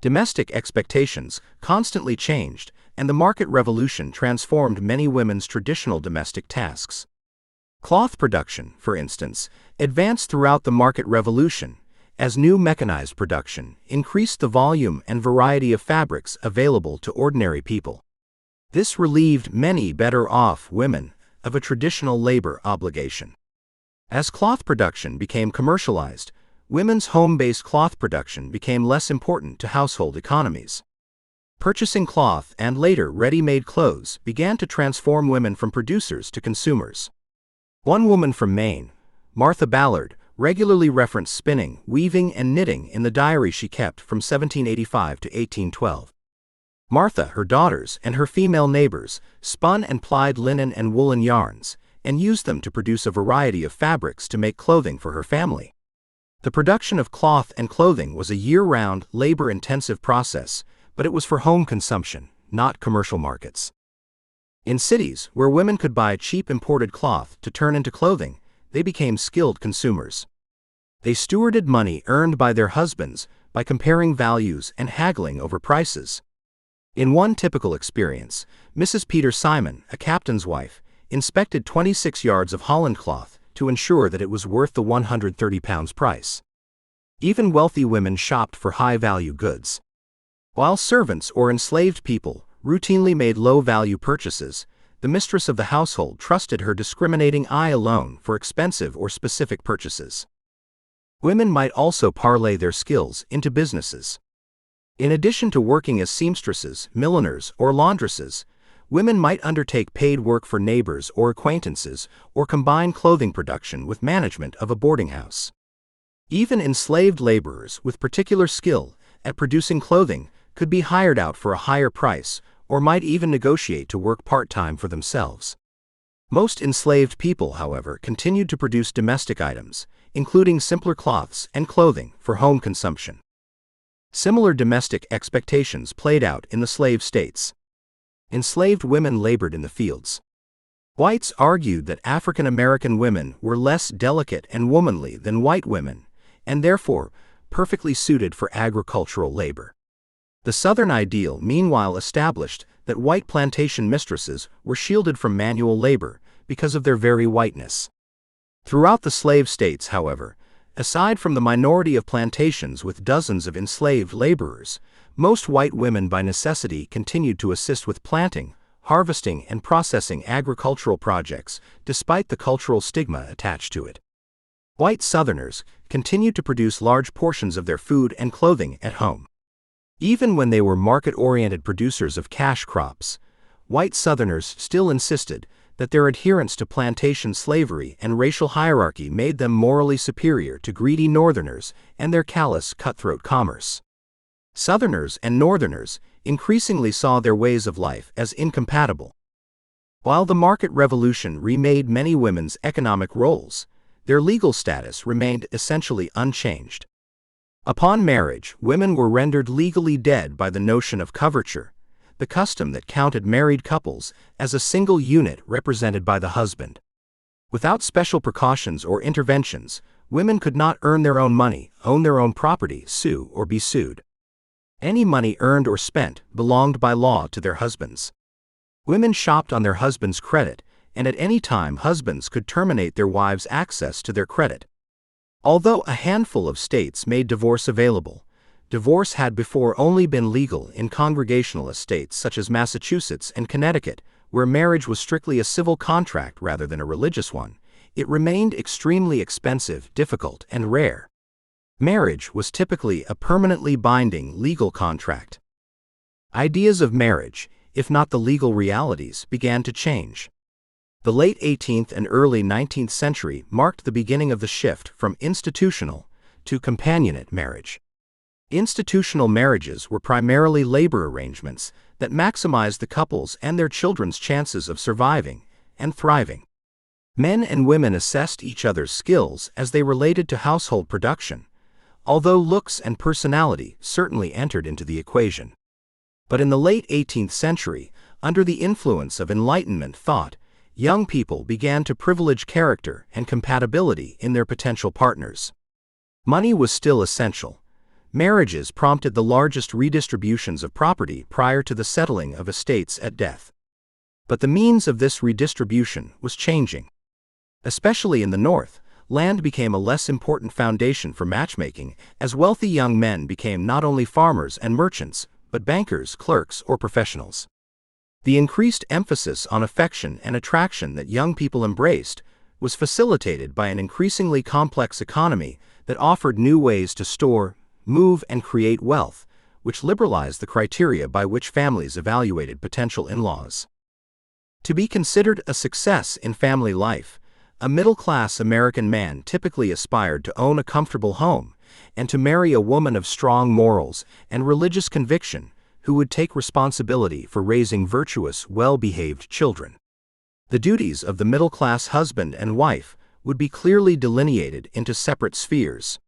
Domestic expectations constantly changed, and the market revolution transformed many women's traditional domestic tasks. Cloth production, for instance, advanced throughout the market revolution, as new mechanized production increased the volume and variety of fabrics available to ordinary people. This relieved many better-off women of a traditional labor obligation. As cloth production became commercialized, women's home-based cloth production became less important to household economies. Purchasing cloth and later ready-made clothes began to transform women from producers to consumers. One woman from Maine, Martha Ballard, regularly referenced spinning, weaving, and knitting in the diary she kept from 1785 to 1812. Martha, her daughters, and her female neighbors spun and plied linen and woolen yarns, and used them to produce a variety of fabrics to make clothing for her family. The production of cloth and clothing was a year-round, labor-intensive process, but it was for home consumption, not commercial markets. In cities where women could buy cheap imported cloth to turn into clothing, they became skilled consumers. They stewarded money earned by their husbands by comparing values and haggling over prices. In one typical experience, Mrs. Peter Simon, a captain's wife, inspected 26 yards of Holland cloth to ensure that it was worth the £130 price. Even wealthy women shopped for high-value goods. While servants or enslaved people routinely made low-value purchases, the mistress of the household trusted her discriminating eye alone for expensive or specific purchases. Women might also parlay their skills into businesses. In addition to working as seamstresses, milliners, or laundresses, women might undertake paid work for neighbors or acquaintances, or combine clothing production with management of a boarding house. Even enslaved laborers with particular skill at producing clothing could be hired out for a higher price, or might even negotiate to work part-time for themselves. Most enslaved people, however, continued to produce domestic items, including simpler cloths and clothing for home consumption. Similar domestic expectations played out in the slave states. Enslaved women labored in the fields. Whites argued that African American women were less delicate and womanly than white women, and therefore perfectly suited for agricultural labor. The Southern ideal, meanwhile, established that white plantation mistresses were shielded from manual labor because of their very whiteness. Throughout the slave states, however, aside from the minority of plantations with dozens of enslaved laborers, most white women by necessity continued to assist with planting, harvesting, and processing agricultural projects, despite the cultural stigma attached to it. White Southerners continued to produce large portions of their food and clothing at home. Even when they were market-oriented producers of cash crops, white Southerners still insisted that their adherence to plantation slavery and racial hierarchy made them morally superior to greedy Northerners and their callous, cutthroat commerce. Southerners and Northerners increasingly saw their ways of life as incompatible. While the market revolution remade many women's economic roles, their legal status remained essentially unchanged. Upon marriage, women were rendered legally dead by the notion of coverture, the custom that counted married couples as a single unit represented by the husband. Without special precautions or interventions, women could not earn their own money, own their own property, sue, or be sued. Any money earned or spent belonged by law to their husbands. Women shopped on their husbands' credit, and at any time husbands could terminate their wives' access to their credit. Although a handful of states made divorce available, divorce had before only been legal in Congregationalist states such as Massachusetts and Connecticut, where marriage was strictly a civil contract rather than a religious one. It remained extremely expensive, difficult, and rare. Marriage was typically a permanently binding legal contract. Ideas of marriage, if not the legal realities, began to change. The late 18th and early 19th century marked the beginning of the shift from institutional to companionate marriage. Institutional marriages were primarily labor arrangements that maximized the couple's and their children's chances of surviving and thriving. Men and women assessed each other's skills as they related to household production, although looks and personality certainly entered into the equation. But in the late 18th century, under the influence of Enlightenment thought, young people began to privilege character and compatibility in their potential partners. Money was still essential. Marriages prompted the largest redistributions of property prior to the settling of estates at death. But the means of this redistribution was changing. Especially in the North, land became a less important foundation for matchmaking, as wealthy young men became not only farmers and merchants, but bankers, clerks, or professionals. The increased emphasis on affection and attraction that young people embraced was facilitated by an increasingly complex economy that offered new ways to store, move, and create wealth, which liberalized the criteria by which families evaluated potential in-laws. To be considered a success in family life, a middle-class American man typically aspired to own a comfortable home and to marry a woman of strong morals and religious conviction who would take responsibility for raising virtuous, well-behaved children. The duties of the middle-class husband and wife would be clearly delineated into separate spheres.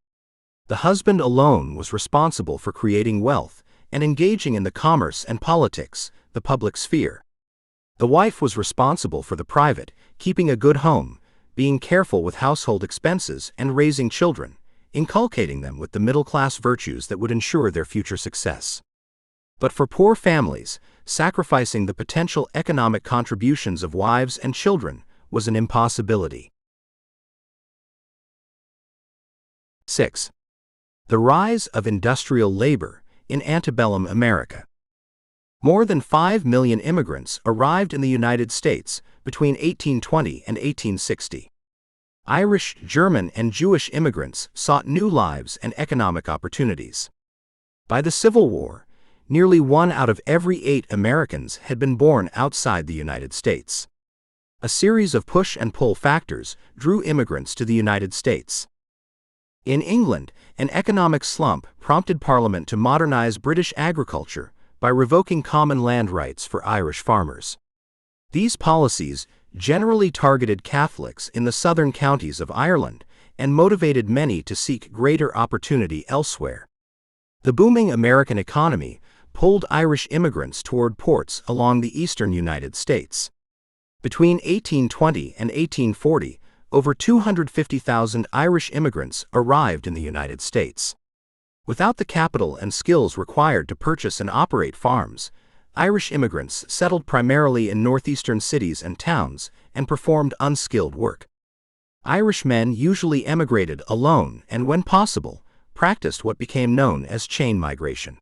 The husband alone was responsible for creating wealth and engaging in the commerce and politics, the public sphere. The wife was responsible for the private, keeping a good home, being careful with household expenses, and raising children, inculcating them with the middle-class virtues that would ensure their future success. But for poor families, sacrificing the potential economic contributions of wives and children was an impossibility. 6. The rise of industrial labor in antebellum America. More than 5 million immigrants arrived in the United States between 1820 and 1860. Irish, German, and Jewish immigrants sought new lives and economic opportunities. By the Civil War, nearly 1 out of every 8 Americans had been born outside the United States. A series of push and pull factors drew immigrants to the United States. In England, an economic slump prompted Parliament to modernize British agriculture by revoking common land rights for Irish farmers. These policies generally targeted Catholics in the southern counties of Ireland and motivated many to seek greater opportunity elsewhere. The booming American economy pulled Irish immigrants toward ports along the eastern United States. Between 1820 and 1840, over 250,000 Irish immigrants arrived in the United States. Without the capital and skills required to purchase and operate farms, Irish immigrants settled primarily in northeastern cities and towns and performed unskilled work. Irish men usually emigrated alone and, when possible, practiced what became known as chain migration.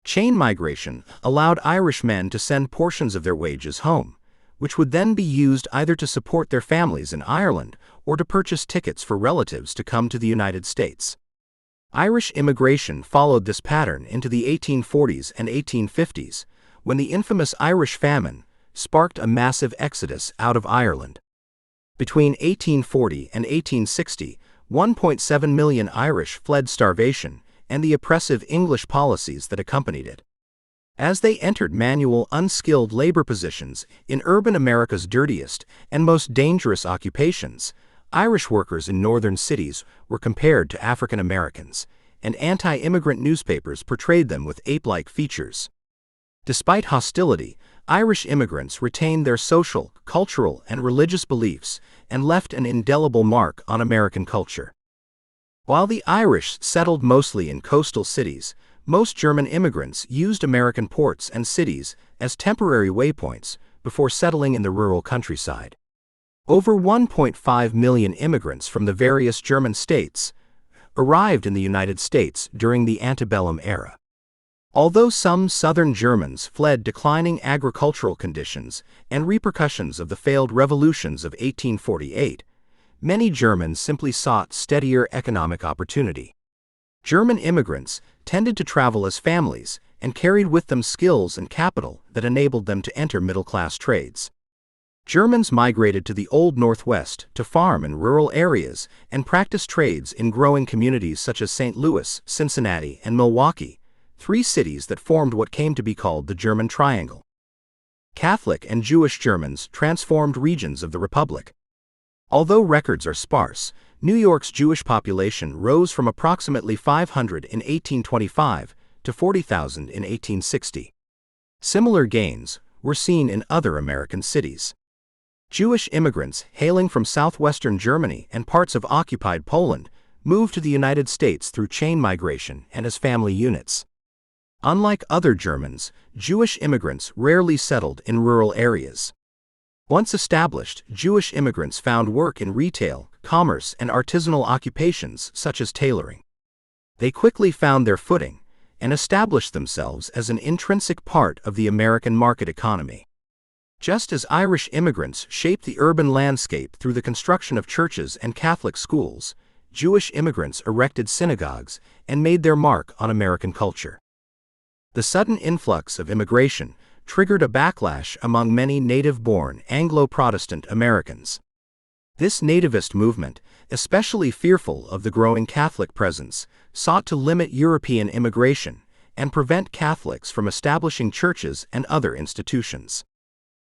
Chain migration allowed Irish men to send portions of their wages home, which would then be used either to support their families in Ireland or to purchase tickets for relatives to come to the United States. Irish immigration followed this pattern into the 1840s and 1850s, when the infamous Irish famine sparked a massive exodus out of Ireland. Between 1840 and 1860, 1.7 million Irish fled starvation and the oppressive English policies that accompanied it. As they entered manual, unskilled labor positions in urban America's dirtiest and most dangerous occupations, Irish workers in northern cities were compared to African Americans, and anti-immigrant newspapers portrayed them with ape-like features. Despite hostility, Irish immigrants retained their social, cultural, and religious beliefs and left an indelible mark on American culture. While the Irish settled mostly in coastal cities, most German immigrants used American ports and cities as temporary waypoints before settling in the rural countryside. Over 1.5 million immigrants from the various German states arrived in the United States during the antebellum era. Although some southern Germans fled declining agricultural conditions and repercussions of the failed revolutions of 1848, many Germans simply sought steadier economic opportunity. German immigrants tended to travel as families and carried with them skills and capital that enabled them to enter middle-class trades. Germans migrated to the Old Northwest to farm in rural areas and practice trades in growing communities such as St. Louis, Cincinnati, and Milwaukee, 3 cities that formed what came to be called the German Triangle. Catholic and Jewish Germans transformed regions of the Republic. Although records are sparse, New York's Jewish population rose from approximately 500 in 1825 to 40,000 in 1860. Similar gains were seen in other American cities. Jewish immigrants hailing from southwestern Germany and parts of occupied Poland moved to the United States through chain migration and as family units. Unlike other Germans, Jewish immigrants rarely settled in rural areas. Once established, Jewish immigrants found work in retail, commerce, and artisanal occupations such as tailoring. They quickly found their footing and established themselves as an intrinsic part of the American market economy. Just as Irish immigrants shaped the urban landscape through the construction of churches and Catholic schools, Jewish immigrants erected synagogues and made their mark on American culture. The sudden influx of immigration triggered a backlash among many native-born Anglo-Protestant Americans. This nativist movement, especially fearful of the growing Catholic presence, sought to limit European immigration and prevent Catholics from establishing churches and other institutions.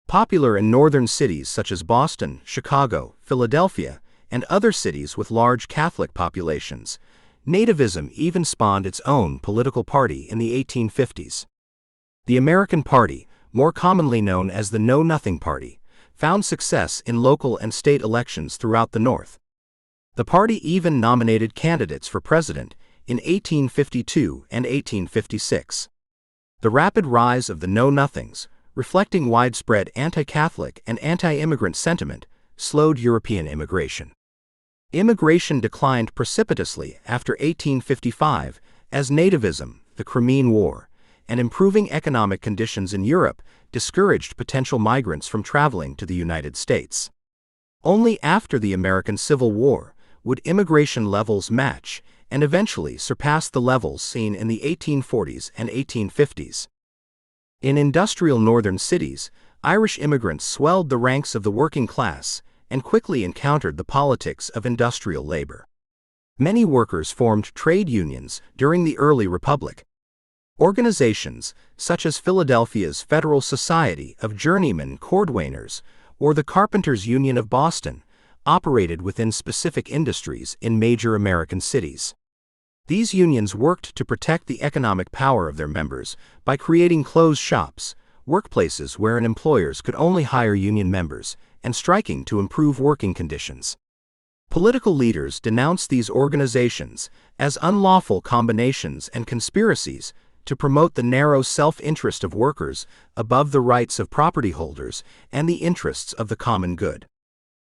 Popular in northern cities such as Boston, Chicago, Philadelphia, and other cities with large Catholic populations, nativism even spawned its own political party in the 1850s. The American Party, more commonly known as the Know Nothing Party, found success in local and state elections throughout the North. The party even nominated candidates for president in 1852 and 1856. The rapid rise of the Know Nothings, reflecting widespread anti-Catholic and anti-immigrant sentiment, slowed European immigration. Immigration declined precipitously after 1855 as nativism, the Crimean War, and improving economic conditions in Europe discouraged potential migrants from traveling to the United States. Only after the American Civil War would immigration levels match and eventually surpass the levels seen in the 1840s and 1850s. In industrial northern cities, Irish immigrants swelled the ranks of the working class and quickly encountered the politics of industrial labor. Many workers formed trade unions during the early Republic. Organizations, such as Philadelphia's Federal Society of Journeymen Cordwainers or the Carpenters Union of Boston, operated within specific industries in major American cities. These unions worked to protect the economic power of their members by creating closed shops, workplaces wherein employers could only hire union members, and striking to improve working conditions. Political leaders denounced these organizations as unlawful combinations and conspiracies to promote the narrow self-interest of workers above the rights of property holders and the interests of the common good.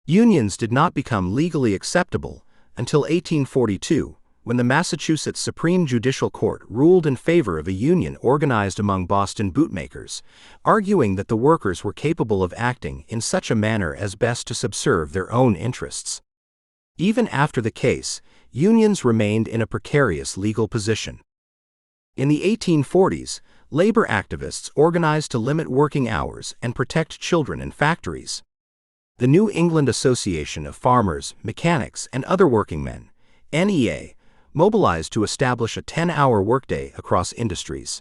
Unions did not become legally acceptable until 1842, when the Massachusetts Supreme Judicial Court ruled in favor of a union organized among Boston bootmakers, arguing that the workers were capable of acting in such a manner as best to subserve their own interests. Even after the case, unions remained in a precarious legal position. In the 1840s, labor activists organized to limit working hours and protect children in factories. The New England Association of Farmers, Mechanics, and Other Workingmen, NEA, mobilized to establish a 10-hour workday across industries.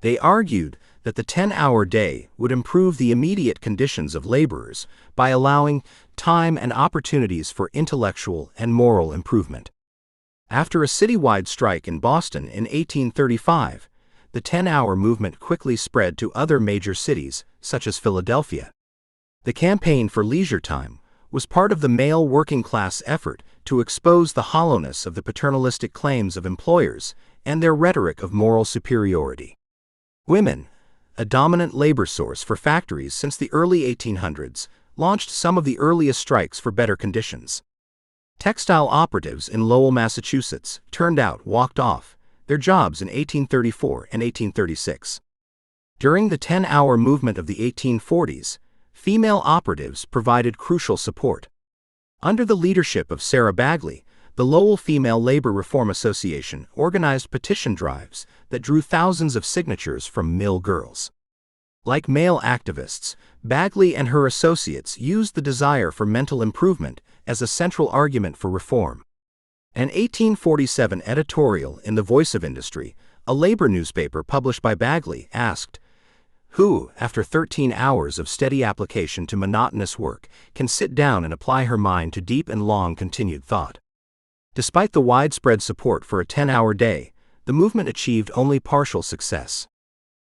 They argued that the 10-hour day would improve the immediate conditions of laborers by allowing time and opportunities for intellectual and moral improvement. After a citywide strike in Boston in 1835, the 10-hour movement quickly spread to other major cities, such as Philadelphia. The campaign for leisure time was part of the male working class effort to expose the hollowness of the paternalistic claims of employers and their rhetoric of moral superiority. Women, a dominant labor source for factories since the early 1800s, launched some of the earliest strikes for better conditions. Textile operatives in Lowell, Massachusetts, walked off their jobs in 1834 and 1836. During the 10-hour movement of the 1840s, female operatives provided crucial support. Under the leadership of Sarah Bagley, the Lowell Female Labor Reform Association organized petition drives that drew thousands of signatures from mill girls. Like male activists, Bagley and her associates used the desire for mental improvement as a central argument for reform. An 1847 editorial in The Voice of Industry, a labor newspaper published by Bagley, asked, "Who, after 13 hours of steady application to monotonous work, can sit down and apply her mind to deep and long-continued thought?" Despite the widespread support for a 10-hour day, the movement achieved only partial success.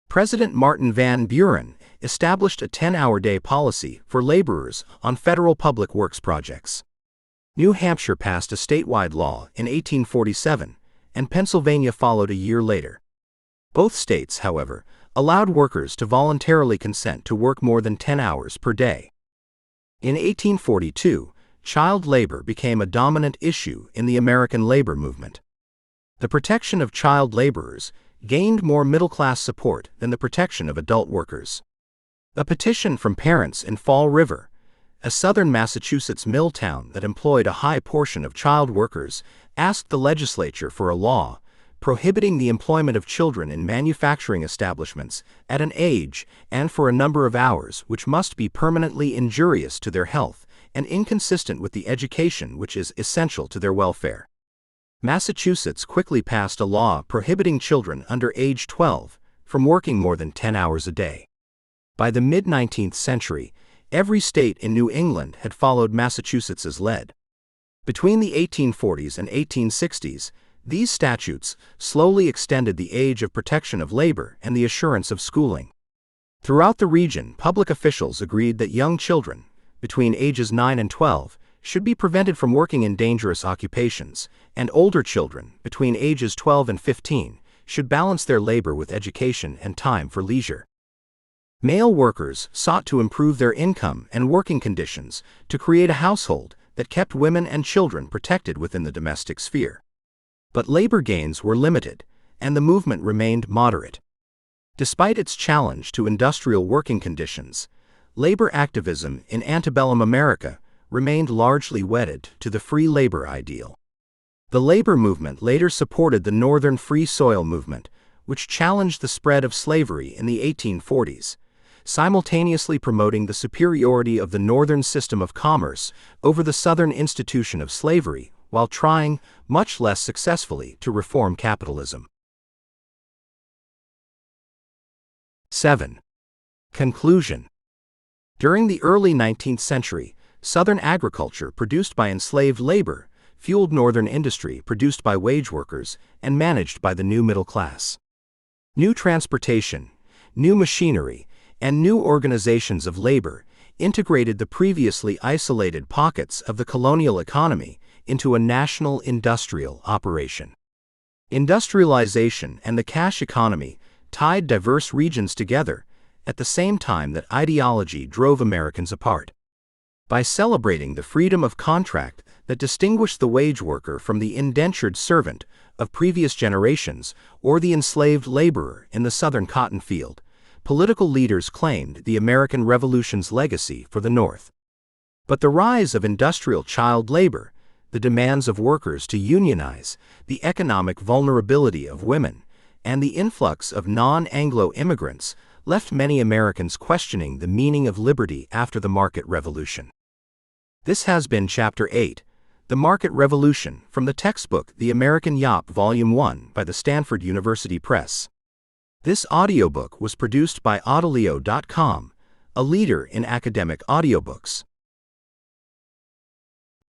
President Martin Van Buren established a 10-hour-day policy for laborers on federal public works projects. New Hampshire passed a statewide law in 1847, and Pennsylvania followed a year later. Both states, however, allowed workers to voluntarily consent to work more than 10 hours per day. In 1842, child labor became a dominant issue in the American labor movement. The protection of child laborers gained more middle-class support than the protection of adult workers. A petition from parents in Fall River, a southern Massachusetts mill town that employed a high portion of child workers, asked the legislature for a law prohibiting the employment of children in manufacturing establishments at an age and for a number of hours which must be permanently injurious to their health and inconsistent with the education which is essential to their welfare. Massachusetts quickly passed a law prohibiting children under age 12 from working more than 10 hours a day. By the mid-19th century, every state in New England had followed Massachusetts's lead. Between the 1840s and 1860s, these statutes slowly extended the age of protection of labor and the assurance of schooling. Throughout the region, public officials agreed that young children, between ages 9 and 12, should be prevented from working in dangerous occupations, and older children, between ages 12 and 15, should balance their labor with education and time for leisure. Male workers sought to improve their income and working conditions to create a household that kept women and children protected within the domestic sphere. But labor gains were limited, and the movement remained moderate. Despite its challenge to industrial working conditions, labor activism in antebellum America remained largely wedded to the free labor ideal. The labor movement later supported the Northern Free Soil movement, which challenged the spread of slavery in the 1840s, simultaneously promoting the superiority of the Northern system of commerce over the Southern institution of slavery, while trying, much less successfully, to reform capitalism. 7. Conclusion. During the early 19th century, Southern agriculture produced by enslaved labor fueled Northern industry produced by wage workers and managed by the new middle class. New transportation, new machinery, and new organizations of labor integrated the previously isolated pockets of the colonial economy into a national industrial operation. Industrialization and the cash economy tied diverse regions together at the same time that ideology drove Americans apart. By celebrating the freedom of contract that distinguished the wage worker from the indentured servant of previous generations or the enslaved laborer in the Southern cotton field, political leaders claimed the American Revolution's legacy for the North. But the rise of industrial child labor, the demands of workers to unionize, the economic vulnerability of women, and the influx of non-Anglo immigrants left many Americans questioning the meaning of liberty after the market revolution. This has been Chapter 8, The Market Revolution, from the textbook The American Yawp, Volume 1 by the Stanford University Press. This audiobook was produced by Audileo.com, a leader in academic audiobooks.